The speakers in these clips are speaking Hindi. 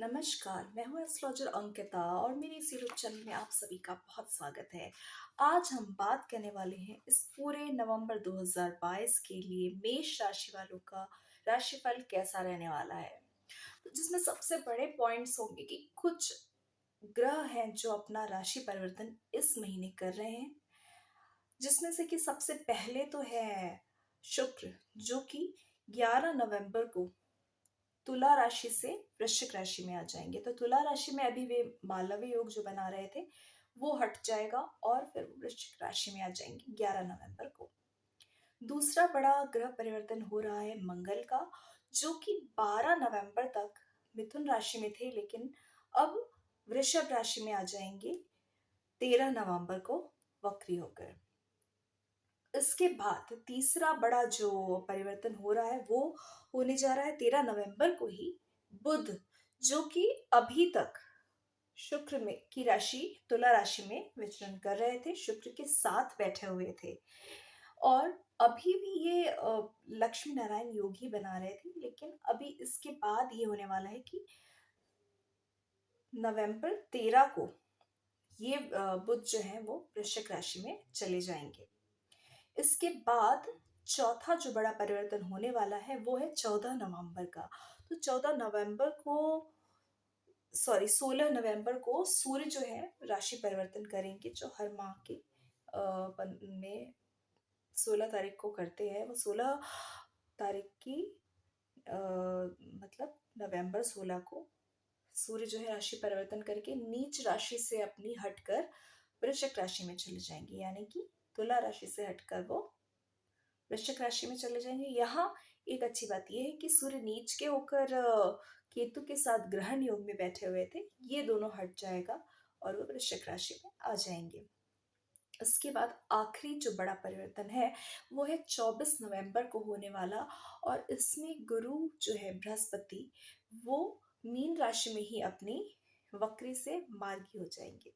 नमस्कार, मैं हूँ एस्ट्रोलॉजर अंकिता और मेरे इस यूट्यूब चैनल में आप सभी का बहुत स्वागत है। आज हम बात करने वाले हैं इस पूरे नवंबर 2022 के लिए मेष राशि वालों का राशिफल कैसा रहने वाला है। तो जिसमें सबसे बड़े पॉइंट्स होंगे कि कुछ ग्रह हैं जो अपना राशि परिवर्तन इस महीने कर रहे हैं, जिसमें से कि सबसे पहले तो है शुक्र, जो कि 11 नवंबर को तुला राशि से वृश्चिक राशि में आ जाएंगे। तो तुला राशि में अभी वे मालव्य योग जो बना रहे थे वो हट जाएगा और फिर वो वृश्चिक राशि में आ जाएंगे 11 नवंबर को। दूसरा बड़ा ग्रह परिवर्तन हो रहा है मंगल का, जो कि 12 नवंबर तक मिथुन राशि में थे, लेकिन अब वृषभ राशि में आ जाएंगे 13 नवंबर को वक्री होकर। इसके बाद तीसरा बड़ा जो परिवर्तन हो रहा है वो होने जा रहा है 13 नवंबर को ही। बुध, जो कि अभी तक शुक्र में की राशि तुला राशि में विचरण कर रहे थे, शुक्र के साथ बैठे हुए थे और अभी भी ये लक्ष्मी नारायण योग ही बना रहे थे, लेकिन अभी इसके बाद ये होने वाला है कि नवंबर 13 को ये बुध जो है वो वृश्चिक राशि में चले जाएंगे। इसके बाद चौथा जो बड़ा परिवर्तन होने वाला है वो है 14 नवंबर का। तो 14 नवंबर को, सॉरी, 16 नवंबर को सूर्य जो है राशि परिवर्तन करेंगे, जो हर माह के में 16 तारीख को करते हैं। वो 16 तारीख की मतलब नवंबर 16 को सूर्य जो है राशि परिवर्तन करके नीच राशि से अपनी हटकर वृश्चिक राशि में चले जाएंगे, यानी कि तुला राशि से हटकर वो वृश्चिक राशि में चले जाएंगे। यहाँ एक अच्छी बात यह है कि सूर्य नीच के होकर केतु के साथ ग्रहण योग में बैठे हुए थे, ये दोनों हट जाएगा और वो वृश्चिक राशि में आ जाएंगे। इसके बाद आखिरी जो बड़ा परिवर्तन है वो है 24 नवंबर को होने वाला, और इसमें गुरु जो है बृहस्पति, वो मीन राशि में ही अपनी वक्री से मार्गी हो जाएंगे।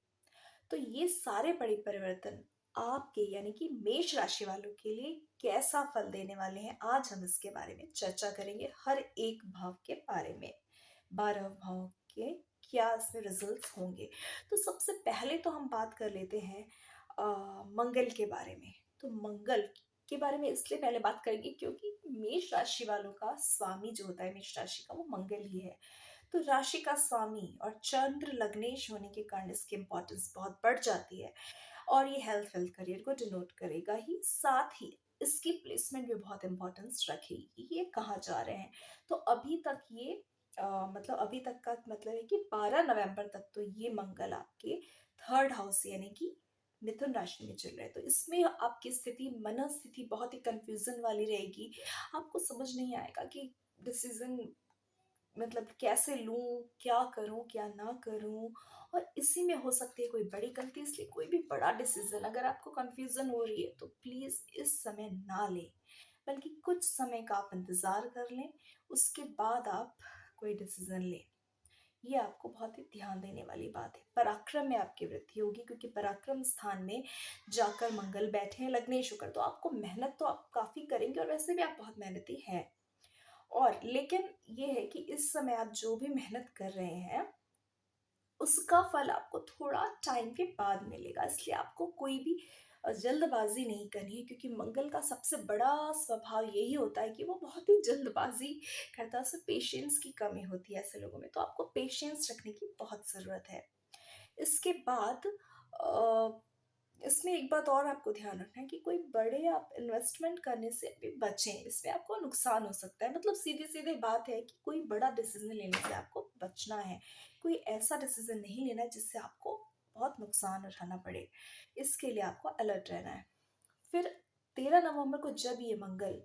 तो ये सारे बड़े परिवर्तन आपके यानी कि मेष राशि वालों के लिए कैसा फल देने वाले हैं, आज हम इसके बारे में चर्चा करेंगे, हर एक भाव के बारे में, 12 भाव के क्या इसमें रिजल्ट्स होंगे। तो सबसे पहले तो हम बात कर लेते हैं मंगल के बारे में। तो मंगल के बारे में इसलिए पहले बात करेंगे क्योंकि मेष राशि वालों का स्वामी जो होता है मेष राशि का, वो मंगल ही है। तो राशि का स्वामी और चंद्र लग्नेश होने के कारण इसकी इंपॉर्टेंस बहुत बढ़ जाती है, और ये हेल्थ वेल्थ करियर को डिनोट करेगा ही, साथ ही इसकी प्लेसमेंट भी बहुत इंपॉर्टेंस रखेगी, ये कहाँ जा रहे हैं। तो अभी तक ये मतलब अभी तक का मतलब है कि 12 नवंबर तक तो ये मंगल आपके थर्ड हाउस यानी कि मिथुन राशि में चल रहा है। तो इसमें आपकी स्थिति, मनस्थिति बहुत ही कंफ्यूजन वाली रहेगी। आपको समझ नहीं आएगा कि डिसीजन मतलब कैसे लूं, क्या करूं क्या ना करूं, और इसी में हो सकती है कोई बड़ी गलती। इसलिए कोई भी बड़ा डिसीजन अगर आपको कंफ्यूजन हो रही है तो प्लीज इस समय ना लें, बल्कि कुछ समय का आप इंतजार कर लें, उसके बाद आप कोई डिसीजन लें। ये आपको बहुत ही ध्यान देने वाली बात है। पराक्रम में आपकी वृद्धि होगी, क्योंकि पराक्रम स्थान में जाकर मंगल बैठे हैं लग्नेश होकर। तो आपको मेहनत तो आप काफी करेंगे, और वैसे भी आप बहुत मेहनती हैं। और लेकिन ये है कि इस समय आप जो भी मेहनत कर रहे हैं उसका फल आपको थोड़ा टाइम के बाद मिलेगा। इसलिए आपको कोई भी जल्दबाजी नहीं करनी है, क्योंकि मंगल का सबसे बड़ा स्वभाव यही होता है कि वो बहुत ही जल्दबाजी करता है, उससे पेशेंस की कमी होती है ऐसे लोगों में। तो आपको पेशेंस रखने की बहुत ज़रूरत है। इसके बाद इसमें एक बात और आपको ध्यान रखना है कि कोई बड़े आप इन्वेस्टमेंट करने से भी बचें, इसमें आपको नुकसान हो सकता है। मतलब सीधी सीधी बात है कि कोई बड़ा डिसीजन लेने से आपको बचना है। कोई ऐसा डिसीजन नहीं लेना है जिससे आपको बहुत नुकसान उठाना पड़े, इसके लिए आपको अलर्ट रहना है। फिर 13 नवंबर को जब ये मंगल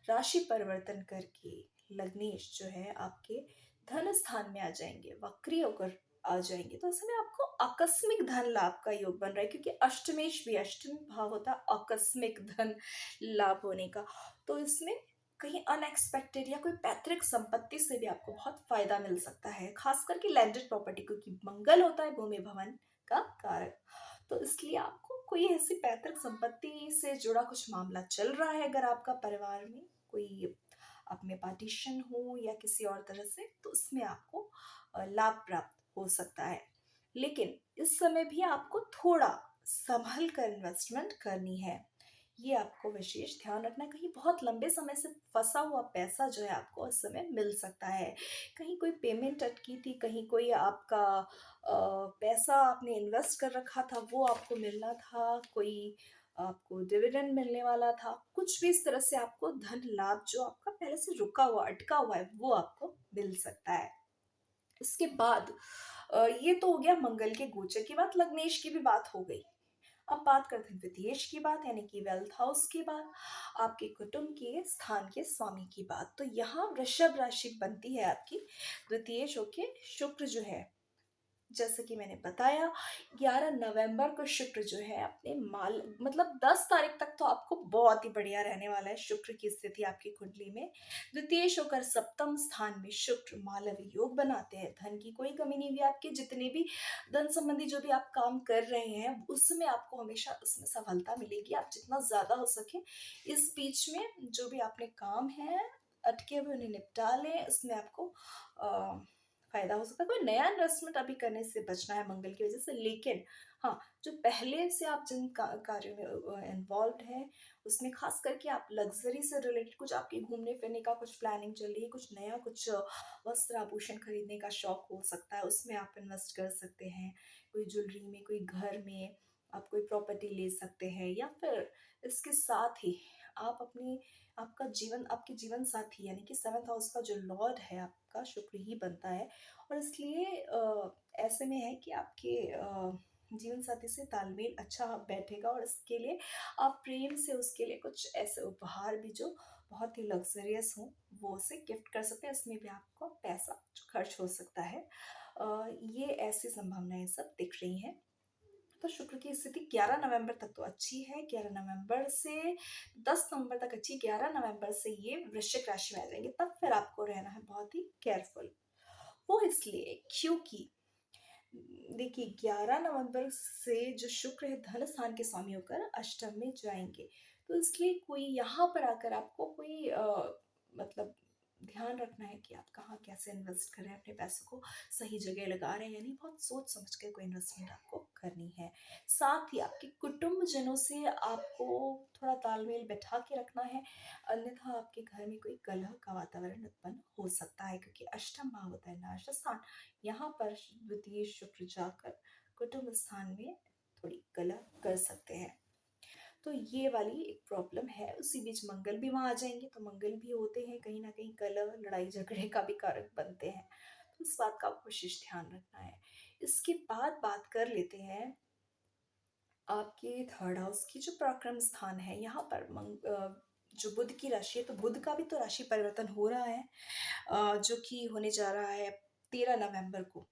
राशि परिवर्तन करके लग्नेश जो है आपके धन स्थान में आ जाएंगे, वक्री होकर आ जाएंगे, तो इसमें आपको आकस्मिक धन लाभ का योग बन रहा है, क्योंकि अष्टमेश भी, अष्टम भाव होता है आकस्मिक धन लाभ होने का। तो इसमें कहीं अनएक्सपेक्टेड या कोई पैतृक संपत्ति से भी आपको बहुत फायदा मिल सकता है, खास करके लैंडेड प्रॉपर्टी, क्योंकि मंगल होता है भूमि भवन का कारक। तो इसलिए आपको कोई ऐसी पैतृक संपत्ति से जुड़ा कुछ मामला चल रहा है, अगर आपका परिवार में कोई आप में पार्टीशन हो या किसी और तरह से, तो उसमें आपको लाभ प्राप्त हो सकता है। लेकिन इस समय भी आपको थोड़ा संभल कर इन्वेस्टमेंट करनी है। ये आपको विशेष ध्यान रखना है, कहीं बहुत लंबे समय से फँसा हुआ पैसा जो है आपको उस समय मिल सकता है। कहीं कोई पेमेंट अटकी थी, कहीं कोई आपका पैसा आपने इन्वेस्ट कर रखा था वो आपको मिलना था, कोई आपको डिविडेंड मिलने वाला था, कुछ भी इस तरह से आपको धन लाभ जो आपका पहले से रुका हुआ, अटका हुआ है, वो आपको मिल सकता है। इसके बाद ये तो हो गया मंगल के गोचर की बात, लग्नेश की भी बात हो गई। अब बात करते हैं द्वितीयेश की बात, यानी कि वेल्थ हाउस की बात, आपके कुटुंब के स्थान के स्वामी की बात। तो यहाँ वृषभ राशि बनती है आपकी द्वितीयेश होके शुक्र जो है, जैसे कि मैंने बताया 11 नवंबर को शुक्र जो है अपने माल मतलब 10 तारीख तक तो आपको बहुत ही बढ़िया रहने वाला है शुक्र की स्थिति आपकी कुंडली में। द्वितीयेश होकर सप्तम स्थान में शुक्र मालव योग बनाते हैं। धन की कोई कमी नहीं हुई, आपके जितने भी धन संबंधी जो भी आप काम कर रहे हैं उसमें आपको हमेशा उसमें सफलता मिलेगी। आप जितना ज्यादा हो सके इस बीच में जो भी आपने काम है अटके हुए उन्हें निपटा लें, उसमें आपको फायदा हो सकता है। कोई नया इन्वेस्टमेंट अभी करने से बचना है मंगल की वजह से। लेकिन हाँ, जो पहले से आप जिन कार्यों में इन्वॉल्व हैं उसमें खास करके आप लग्जरी से रिलेटेड कुछ आपके घूमने फिरने का कुछ प्लानिंग चल रही है, कुछ नया कुछ वस्त्र आभूषण खरीदने का शौक हो सकता है, उसमें आप इन्वेस्ट कर सकते हैं। कोई ज्वेलरी में, कोई घर में आप कोई प्रॉपर्टी ले सकते हैं, या फिर इसके साथ ही आप अपनी आपका जीवन आपके जीवन साथी यानी कि सेवंथ हाउस का जो लॉर्ड है आपका शुक्र ही बनता है। और इसलिए ऐसे में है कि आपके जीवन साथी से तालमेल अच्छा बैठेगा, और इसके लिए आप प्रेम से उसके लिए कुछ ऐसे उपहार भी जो बहुत ही लग्जरियस हो वो उसे गिफ्ट कर सकते हैं। इसमें भी आपको पैसा खर्च हो सकता है। ये ऐसी संभावनाएं सब दिख रही हैं। तो शुक्र की स्थिति 11 नवंबर तक तो अच्छी है। 11 नवंबर से 10 नवंबर तक अच्छी, 11 नवंबर से ये वृश्चिक राशि में आ जाएंगे, तब फिर आपको रहना है बहुत ही केयरफुल। वो इसलिए क्योंकि देखिए 11 नवंबर से जो शुक्र है धन स्थान के स्वामी होकर अष्टम में जाएंगे, तो इसलिए कोई यहाँ पर आकर आपको कोई मतलब ध्यान रखना है कि आप कहाँ कैसे इन्वेस्ट कर रहे हैं अपने पैसों को, सही जगह लगा रहे हैं यानी बहुत सोच समझ कर कोई इन्वेस्टमेंट आपको करनी है। साथ ही आपके कुटुंबजनों से आपको थोड़ा तालमेल बैठा के रखना है, अन्यथा आपके घर में कोई कलह का वातावरण उत्पन्न हो सकता है, क्योंकि अष्टम भाव होता है नाश स्थान। यहाँ पर द्वितीय शुक्र जाकर कुटुंब स्थान में थोड़ी कलह कर सकते हैं। तो ये वाली एक प्रॉब्लम है। उसी बीच मंगल भी वहां आ जाएंगे, तो मंगल भी होते हैं कहीं ना कहीं कलह लड़ाई झगड़े का भी कारक बनते हैं। तो इस बात का आपको विशेष ध्यान रखना है। इसके बाद बात कर लेते हैं आपके थर्ड हाउस की, जो पराक्रम स्थान है। यहाँ पर जो बुध की राशि है, तो बुध का भी तो राशि परिवर्तन हो रहा है, जो कि होने जा रहा है 13 नवंबर को।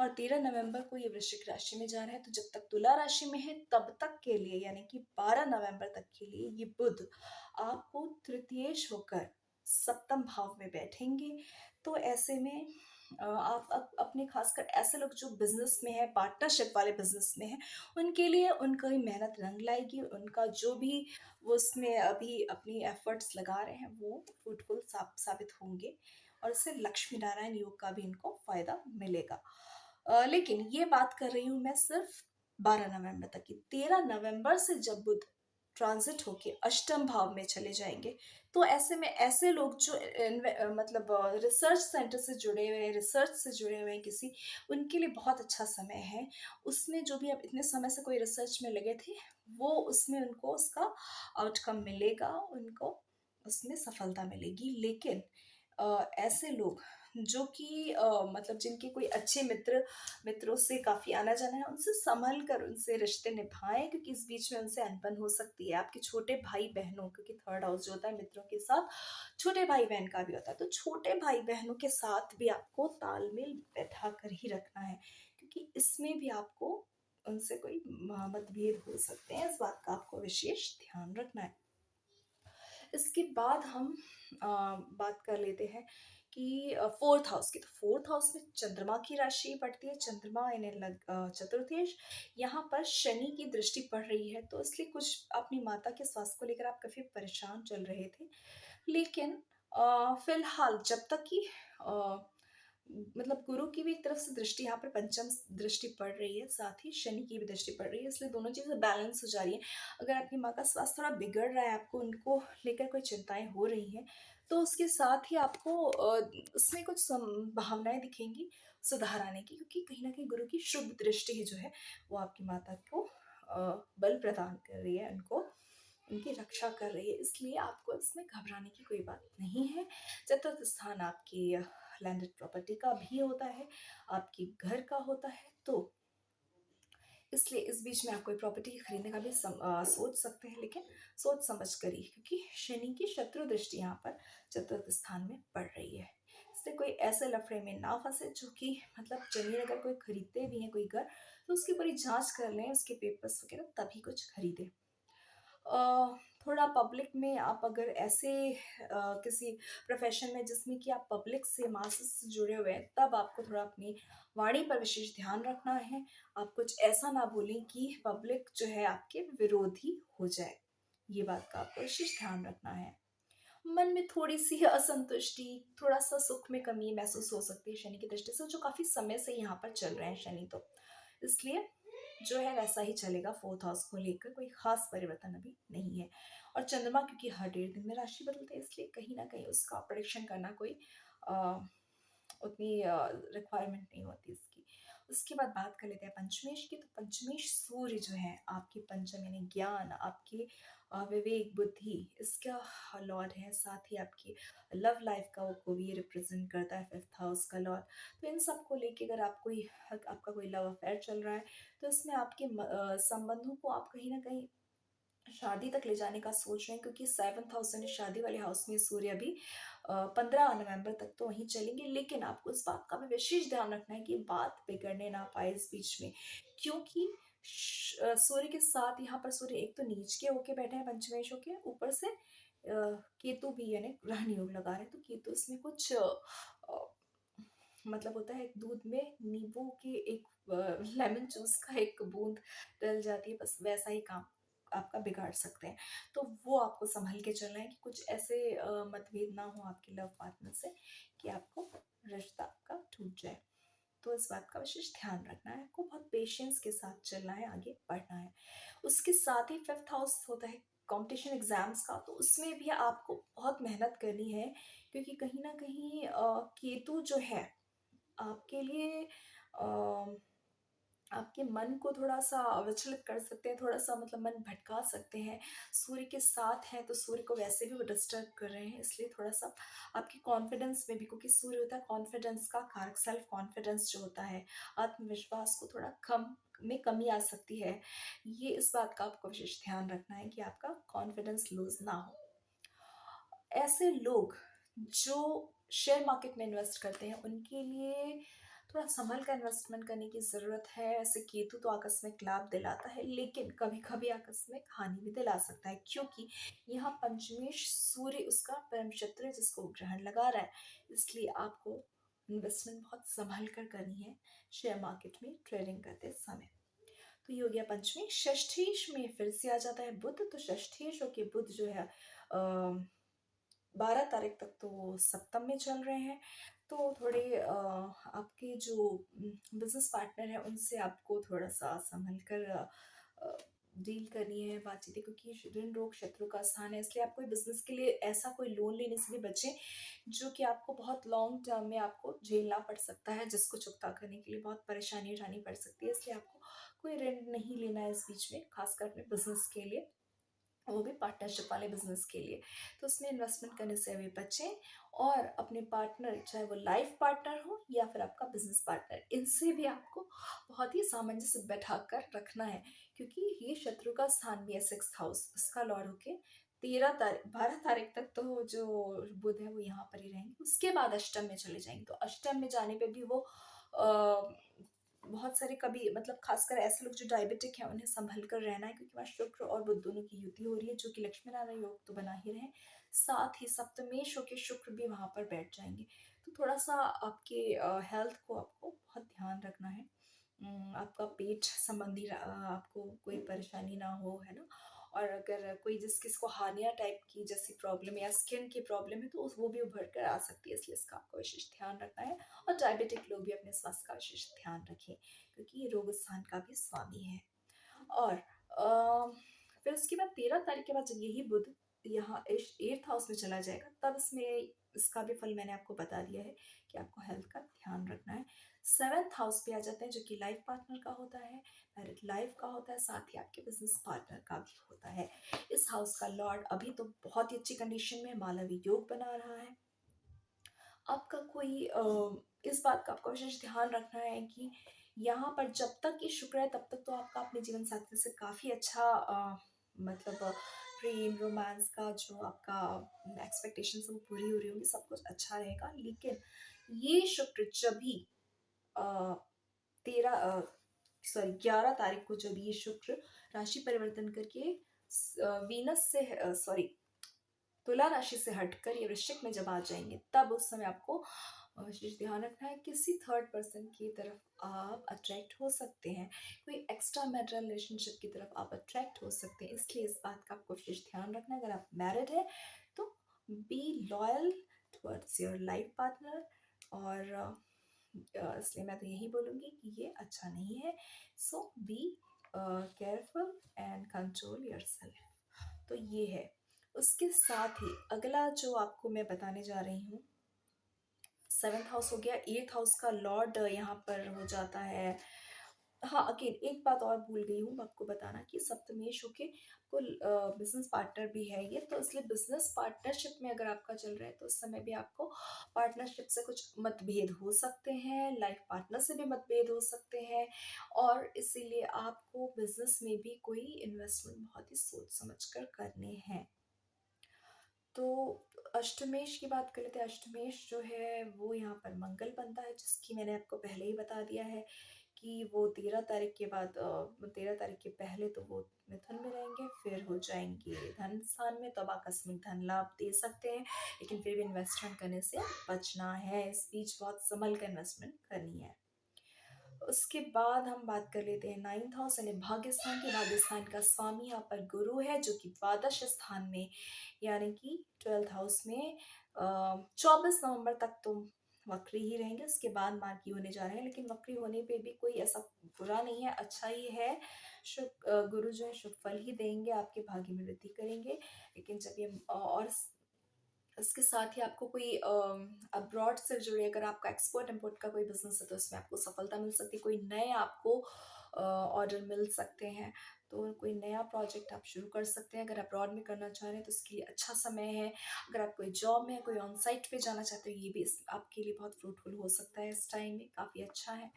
और 13 नवंबर को ये वृश्चिक राशि में जा रहा है, तो जब तक तुला राशि में है तब तक के लिए यानी कि 12 नवंबर तक के लिए ये बुध आपको तृतीयेश होकर सप्तम भाव में बैठेंगे। तो ऐसे में आप अपने खासकर ऐसे लोग जो बिजनेस में है, पार्टनरशिप वाले बिजनेस में है, उनके लिए उनका ही मेहनत रंग लाएगी। उनका जो भी वो उसमें अभी अपनी एफर्ट्स लगा रहे हैं वो फ्रूटफुल साबित होंगे, और इससे लक्ष्मी नारायण योग का भी इनको फायदा मिलेगा। लेकिन ये बात कर रही हूँ मैं सिर्फ 12 नवंबर तक की। 13 नवंबर से जब बुध ट्रांजिट होके अष्टम भाव में चले जाएंगे, तो ऐसे में ऐसे लोग जो मतलब रिसर्च सेंटर से जुड़े हुए हैं, रिसर्च से जुड़े हुए हैं किसी, उनके लिए बहुत अच्छा समय है। उसमें जो भी अब इतने समय से कोई रिसर्च में लगे थे वो उसमें उनको उसका आउटकम मिलेगा, उनको उसमें सफलता मिलेगी। लेकिन ऐसे लोग जो कि मतलब जिनके कोई अच्छे मित्रों से काफी आना जाना है, उनसे संभल कर उनसे रिश्ते निभाएं, क्योंकि इस बीच में उनसे अनबन हो सकती है। आपके छोटे भाई बहनों, क्योंकि थर्ड हाउस जो होता है मित्रों के साथ छोटे भाई बहन का भी होता है, तो छोटे भाई बहनों के साथ भी आपको तालमेल बैठा कर ही रखना है, क्योंकि इसमें भी आपको उनसे कोई मतभेद हो सकते हैं। इस बात का आपको विशेष ध्यान रखना है। इसके बाद हम बात कर लेते हैं कि फोर्थ हाउस की। तो फोर्थ हाउस में चंद्रमा की राशि पड़ती है, चंद्रमा इन्हें चतुर्थेश। यहाँ पर शनि की दृष्टि पड़ रही है, तो इसलिए कुछ अपनी माता के स्वास्थ्य को लेकर आप काफी परेशान चल रहे थे। लेकिन फिलहाल जब तक कि मतलब गुरु की भी एक तरफ से दृष्टि यहाँ पर पंचम दृष्टि पड़ रही है, साथ ही शनि की भी दृष्टि पड़ रही है, इसलिए दोनों चीज़ें बैलेंस हो जा रही है। अगर आपकी माँ का स्वास्थ्य थोड़ा बिगड़ रहा है, आपको उनको लेकर कोई चिंताएं हो रही हैं, तो उसके साथ ही आपको उसमें कुछ संभावनाएं दिखेंगी सुधार आने की, क्योंकि कहीं ना कहीं गुरु की शुभ दृष्टि ही जो है वो आपकी माता को बल प्रदान कर रही है, उनको उनकी रक्षा कर रही है, इसलिए आपको इसमें घबराने की कोई बात नहीं है। चतुर्थ स्थान आपकी लैंडेड प्रॉपर्टी का भी होता है, आपके घर का होता है, तो इसलिए इस बीच में आप कोई प्रॉपर्टी खरीदने का भी सोच सकते हैं, लेकिन सोच समझ कर ही, क्योंकि शनि की शत्रु दृष्टि यहाँ पर चतुर्थ स्थान में पड़ रही है। इससे कोई ऐसे लफड़े में ना फंसे जो कि मतलब जमीन अगर कोई खरीदते भी हैं कोई घर, तो उसकी पूरी जांच कर लें, उसके पेपर्स वगैरह, तभी कुछ खरीदें। थोड़ा पब्लिक में आप अगर ऐसे किसी प्रोफेशन में जिसमें कि आप पब्लिक से मासेस से जुड़े हुए हैं, तब आपको थोड़ा अपनी वाणी पर विशेष ध्यान रखना है। आप कुछ ऐसा ना बोलें कि पब्लिक जो है आपके विरोधी हो जाए, ये बात का आपको विशेष ध्यान रखना है। मन में थोड़ी सी असंतुष्टि, थोड़ा सा सुख में कमी महसूस हो सकती है शनि की दृष्टि से, जो काफी समय से यहाँ पर चल रहे हैं शनि, तो इसलिए जो है वैसा ही चलेगा। फोर्थ हाउस को लेकर कोई खास परिवर्तन अभी नहीं है। और चंद्रमा क्योंकि हर 1.5 दिन में राशि बदलते हैं, इसलिए कहीं ना कहीं उसका प्रेडिक्शन करना कोई अ, उतनी रिक्वायरमेंट नहीं होती इसकी। उसके बाद बात कर लेते हैं पंचमेश की, तो पंचमेश सूर्य जो है आपके पंचम यानी ज्ञान, आपके विवेक बुद्धि, इसका लॉर्ड है, साथ ही आपकी लव लाइफ का वो को भी रिप्रेजेंट करता है, फिफ्थ हाउस का लॉर्ड। तो इन सब को लेके अगर आपका कोई लव अफेयर चल रहा है, तो इसमें आपके संबंधों को आप कहीं ना कहीं शादी तक ले जाने का सोच रहे हैं, क्योंकि सेवंथ हाउस यानी शादी वाले हाउस में सूर्य अभी 15 नवंबर तक तो वहीं चलेंगे, लेकिन आपको इस बात का भी विशेष ध्यान रखना है कि बात बिगड़ने ना पाए इस बीच में, क्योंकि सूर्य के साथ यहाँ पर सूर्य एक तो नीच के होके बैठे हैं पंचमेश होके, ऊपर से केतु भी यानी ग्रहण योग लगा रहे हैं, तो केतु इसमें कुछ मतलब होता है दूध में नींबू के एक लेमन जूस का एक बूंद डल जाती है, बस वैसा ही काम आपका बिगाड़ सकते हैं। तो वो आपको संभल के चलना है कि कुछ ऐसे मतभेद ना हो आपके लव पार्टनर से कि आपको रिश्ता आपका टूट जाए। तो इस बात का विशेष ध्यान रखना है, आपको बहुत पेशेंस के साथ चलना है, आगे बढ़ना है। उसके साथ ही फिफ्थ हाउस होता है कंपटीशन एग्जाम्स का, तो उसमें भी आपको बहुत मेहनत करनी है, क्योंकि कहीं ना कहीं केतु जो है आपके लिए आपके मन को थोड़ा-सा विचलित कर सकते हैं, थोड़ा-सा मतलब मन भटका सकते हैं। सूर्य के साथ हैं, तो सूर्य को वैसे भी वो डिस्टर्ब कर रहे हैं, इसलिए थोड़ा-सा आपकी कॉन्फिडेंस में भी, क्योंकि सूर्य होता है कॉन्फिडेंस का कारक, सेल्फ कॉन्फिडेंस जो होता है, आत्मविश्वास को थोड़ा कम में कमी आ सकती है। ये इस बात का आपको विशेष ध्यान रखना है कि आपका कॉन्फिडेंस लूज़ ना हो। ऐसे लोग जो शेयर मार्केट में इन्वेस्ट करते हैं, उनके लिए थोड़ा संभल कर इन्वेस्टमेंट करने की ज़रूरत है। ऐसे केतु तो आकस्मिक लाभ दिलाता है, लेकिन कभी कभी आकस्मिक हानि भी दिला सकता है, क्योंकि यहाँ पंचमेश सूर्य उसका परम शत्रु है जिसको वो ग्रहण लगा रहा है, इसलिए आपको इन्वेस्टमेंट बहुत संभल कर करनी है शेयर मार्केट में ट्रेडिंग करते समय। तो ये हो गया पंचमी। षष्ठीश में फिर से आ जाता है बुध, तो षष्ठीश के बुध जो है 12 तारीख तक तो वो सप्तम में चल रहे हैं, तो थोड़े आपके जो बिजनेस पार्टनर है उनसे आपको थोड़ा सा संभल कर डील करनी है, बातचीतें, क्योंकि ऋण रोग शत्रु का स्थान है, इसलिए आप कोई बिजनेस के लिए ऐसा कोई लोन लेने से भी बचें जो कि आपको बहुत लॉन्ग टर्म में आपको झेलना पड़ सकता है, जिसको चुकता करने के लिए बहुत परेशानी उठानी पड़ सकती है, इसलिए आपको कोई ऋण नहीं लेना है इस बीच में, खासकर अपने बिजनेस के लिए, वो भी पार्टनरशिप वाले बिजनेस के लिए। तो उसमें इन्वेस्टमेंट करने से अभी बचें, और अपने पार्टनर, चाहे वो लाइफ पार्टनर हो या फिर आपका बिजनेस पार्टनर, इनसे भी आपको बहुत ही सामंजस्य बैठा कर रखना है, क्योंकि ये शत्रु का स्थान भी है सिक्स हाउस, उसका लॉर्ड होके 12 तारीख तक तो जो बुध है वो यहाँ पर ही रहेंगे, उसके बाद अष्टम में चले जाएंगे, तो अष्टम में जाने पे भी वो बहुत सारे कभी मतलब खासकर ऐसे लोग जो डायबिटिक हैं उन्हें संभल कर रहना है, क्योंकि वहाँ शुक्र और बुध दोनों की युति हो रही है, जो कि लक्ष्मी नारायण योग तो बना ही रहे, साथ ही सप्तमेश होके शुक्र भी वहाँ पर बैठ जाएंगे, तो थोड़ा सा आपके हेल्थ को आपको बहुत ध्यान रखना है। आपका पेट संबंधी आपको कोई परेशानी ना हो, है ना, और अगर कोई किसको हार्निया टाइप की जैसी प्रॉब्लम या स्किन की प्रॉब्लम है तो वो भी उभर कर आ सकती है, इसलिए इसका आपको विशेष ध्यान रखना है। और डायबिटिक लोग भी अपने स्वास्थ्य का विशेष ध्यान रखें, क्योंकि ये रोग स्थान का भी स्वामी है। और फिर उसके बाद 13 तारीख के बाद जब यही बुध यहाँ 8th हाउस में चला जाएगा, तब इसमें इसका भी फल मैंने आपको बता दिया है कि आपको हेल्थ का ध्यान रखना है। 7th हाउस पे आ जाते हैं, जो कि लाइफ पार्टनर का होता है, मैरिड लाइफ का होता है, साथ ही आपके बिजनेस पार्टनर का भी होता है। इस हाउस का लॉर्ड अभी तो बहुत ही अच्छी कंडीशन में मालवी योग बना रहा है। आपका कोई इस बात का आपको विशेष ध्यान रखना है कि यहाँ पर जब तक ये शुक्र है तब तक तो आपका अपने जीवन साथी से काफ़ी अच्छा मतलब प्रेम रोमांस का जो आपका एक्सपेक्टेशंस है वो पूरी हो रही होंगी, सब कुछ अच्छा रहेगा। लेकिन ये शुक्र जब भी 11 तारीख को जब ये शुक्र राशि परिवर्तन करके वीनस से सॉरी तुला राशि से हटकर ये वृश्चिक में जब आ जाएंगे, तब उस समय आपको विशेष ध्यान रखना है, किसी थर्ड पर्सन की तरफ आप अट्रैक्ट हो सकते हैं, कोई एक्स्ट्रा मैरिटल रिलेशनशिप की तरफ आप अट्रैक्ट हो सकते हैं। इसलिए इस बात का आपको विशेष ध्यान रखना है। अगर आप मैरिड है तो be loyal towards your life partner. और इसलिए मैं तो यही बोलूँगी कि ये अच्छा नहीं है। So be careful and control yourself. तो ये है। उसके साथ ही अगला जो आपको मैं बताने जा रही हूँ, 7th हाउस हो गया। 8th हाउस का लॉर्ड यहाँ पर हो जाता है। हाँ, अगेन एक बात और भूल गई हूँ आपको बताना कि सप्तमेश होके आपको बिजनेस पार्टनर भी है ये, तो इसलिए बिजनेस पार्टनरशिप में अगर आपका चल रहा है तो उस समय भी आपको पार्टनरशिप से कुछ मतभेद हो सकते हैं, लाइफ पार्टनर से भी मतभेद हो सकते हैं। और इसीलिए आपको बिजनेस में भी कोई इन्वेस्टमेंट बहुत ही सोच समझ कर करने हैं। तो अष्टमेश की बात कर लेते हैं। अष्टमेश जो है वो यहाँ पर मंगल बनता है, जिसकी मैंने आपको पहले ही बता दिया है कि वो 13 तारीख के बाद 13 तारीख के पहले तो वो मिथुन में रहेंगे, फिर हो जाएंगे धन स्थान में, तब आकस्मिक धन लाभ दे सकते हैं, लेकिन फिर भी इन्वेस्टमेंट करने से बचना है। इस बीच बहुत संभल कर इन्वेस्टमेंट करनी है। उसके बाद हम बात कर लेते हैं 9th हाउस यानी भाग्य स्थान की। भाग्य स्थान का स्वामी यहाँ पर गुरु है, जो कि द्वादश स्थान में यानी कि 12th हाउस में 24 नवंबर तक तो वक्री ही रहेंगे। उसके बाद मार्गी होने जा रहे हैं, लेकिन वक्री होने पे भी कोई ऐसा बुरा नहीं है, अच्छा ही है। शुभ गुरु जो है शुभ फल ही देंगे, आपके भाग्य में वृद्धि करेंगे। लेकिन जब ये और इसके साथ ही आपको कोई अब्रॉड से जुड़े, अगर आपका एक्सपोर्ट इम्पोर्ट का कोई बिजनेस है तो इसमें आपको सफलता मिल सकती है, कोई नए आपको ऑर्डर मिल सकते हैं, तो कोई नया प्रोजेक्ट आप शुरू कर सकते हैं। अगर अब्रॉड में करना चाह रहे हैं तो इसके लिए अच्छा समय है। अगर आप कोई जॉब में कोई ऑन साइट पे जाना चाहते हो, ये भी आपके लिए बहुत फ्रूटफुल हो सकता है। इस टाइम में काफ़ी अच्छा है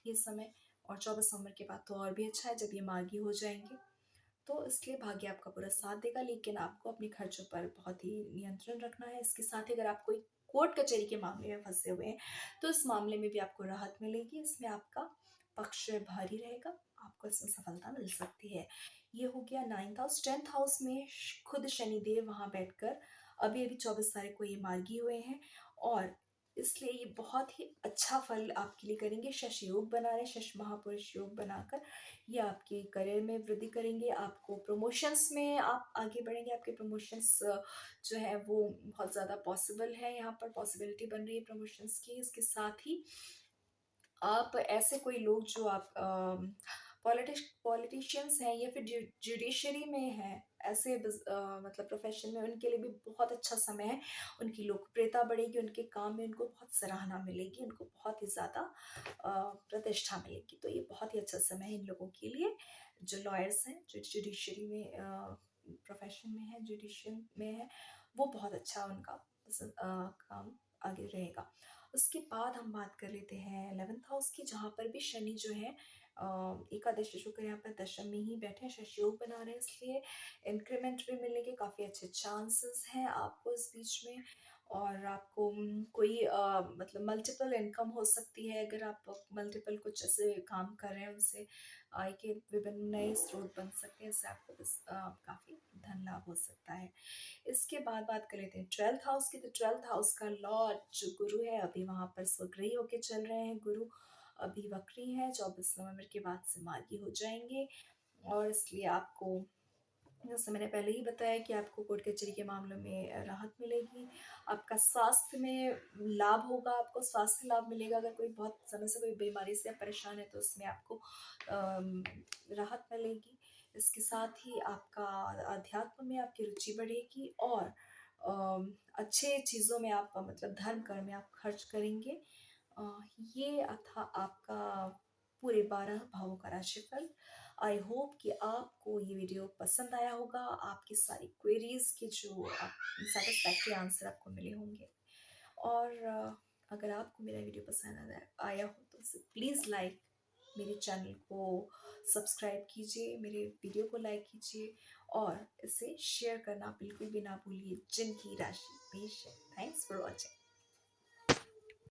ये समय। और 24 नवंबर के बाद तो और भी अच्छा है, जब ये मार्गी हो जाएंगे, तो इसलिए भाग्य आपका पूरा साथ देगा। लेकिन आपको अपने खर्चों पर बहुत ही नियंत्रण रखना है। इसके साथ ही अगर आप कोई कोर्ट कचहरी के मामले में फंसे हुए हैं तो इस मामले में भी आपको राहत मिलेगी। इसमें आपका पक्ष भारी रहेगा, आपको इसमें सफलता मिल सकती है। ये हो गया 9th हाउस। 10th हाउस में खुद शनिदेव वहाँ बैठकर अभी अभी 24 तारीख को ये मार्गी हुए हैं, और इसलिए ये बहुत ही अच्छा फल आपके लिए करेंगे। शश योग बना रहे, शश महापुरुष योग बनाकर ये आपके करियर में वृद्धि करेंगे। आपको प्रमोशंस में आप आगे बढ़ेंगे, आपके प्रमोशंस जो है वो बहुत ज़्यादा पॉसिबल है, यहाँ पर पॉसिबिलिटी बन रही है प्रमोशंस की। इसके साथ ही आप ऐसे कोई लोग जो आप पॉलिटिशियंस हैं या फिर जुडिशरी में हैं, ऐसे मतलब प्रोफेशन में, उनके लिए भी बहुत अच्छा समय है। उनकी लोकप्रियता बढ़ेगी, उनके काम में उनको बहुत सराहना मिलेगी, उनको बहुत ही ज़्यादा प्रतिष्ठा मिलेगी। तो ये बहुत ही अच्छा समय है इन लोगों के लिए, जो लॉयर्स हैं, जो जुडिशरी में प्रोफेशन में है, जुडिशियल में है, वो बहुत अच्छा उनका काम आगे रहेगा। उसके बाद हम बात कर लेते हैं 11th हाउस की, जहाँ पर भी शनि जो है एकादश शुक्र यहाँ पर दशम में ही बैठे हैं, शश योग बना रहे हैं, इसलिए इंक्रीमेंट भी मिलने के काफ़ी अच्छे चांसेस हैं आपको इस बीच में। और आपको कोई मतलब मल्टीपल इनकम हो सकती है। अगर आप मल्टीपल कुछ ऐसे काम कर रहे हैं, उनसे आय के विभिन्न नए स्रोत बन सकते हैं, इससे आपको काफ़ी धन लाभ हो सकता है। इसके बाद बात कर लेते हैं 12th हाउस की। तो 12th हाउस का लॉर्ड जो गुरु है, अभी वहाँ पर स्वग्रही होके चल रहे हैं। गुरु अभी वक्री है, 24 नवंबर के बाद से मार्गी हो जाएंगे, और इसलिए आपको जैसे मैंने पहले ही बताया कि आपको कोर्ट कचहरी के मामलों में राहत मिलेगी, आपका स्वास्थ्य में लाभ होगा, आपको स्वास्थ्य लाभ मिलेगा। अगर कोई बहुत समय से कोई बीमारी से आप परेशान हैं, तो उसमें आपको राहत मिलेगी। इसके साथ ही आपका अध्यात्म में आपकी रुचि बढ़ेगी और अच्छे चीज़ों में आप मतलब धर्म कर्म में आप खर्च करेंगे। अ, ये था आपका पूरे 12 भावों का राशिफल। आई होप कि आपको ये वीडियो पसंद आया होगा, आपकी सारी क्वेरीज़ के जो आप सैटिस्फैक्टरी आंसर आपको मिले होंगे। और अगर आपको मेरा वीडियो पसंद आया हो तो उसे प्लीज़ लाइक, मेरे चैनल को सब्सक्राइब कीजिए, मेरे वीडियो को लाइक कीजिए और इसे शेयर करना बिल्कुल भी ना भूलिए जिनकी राशि पेश है। Thanks for watching.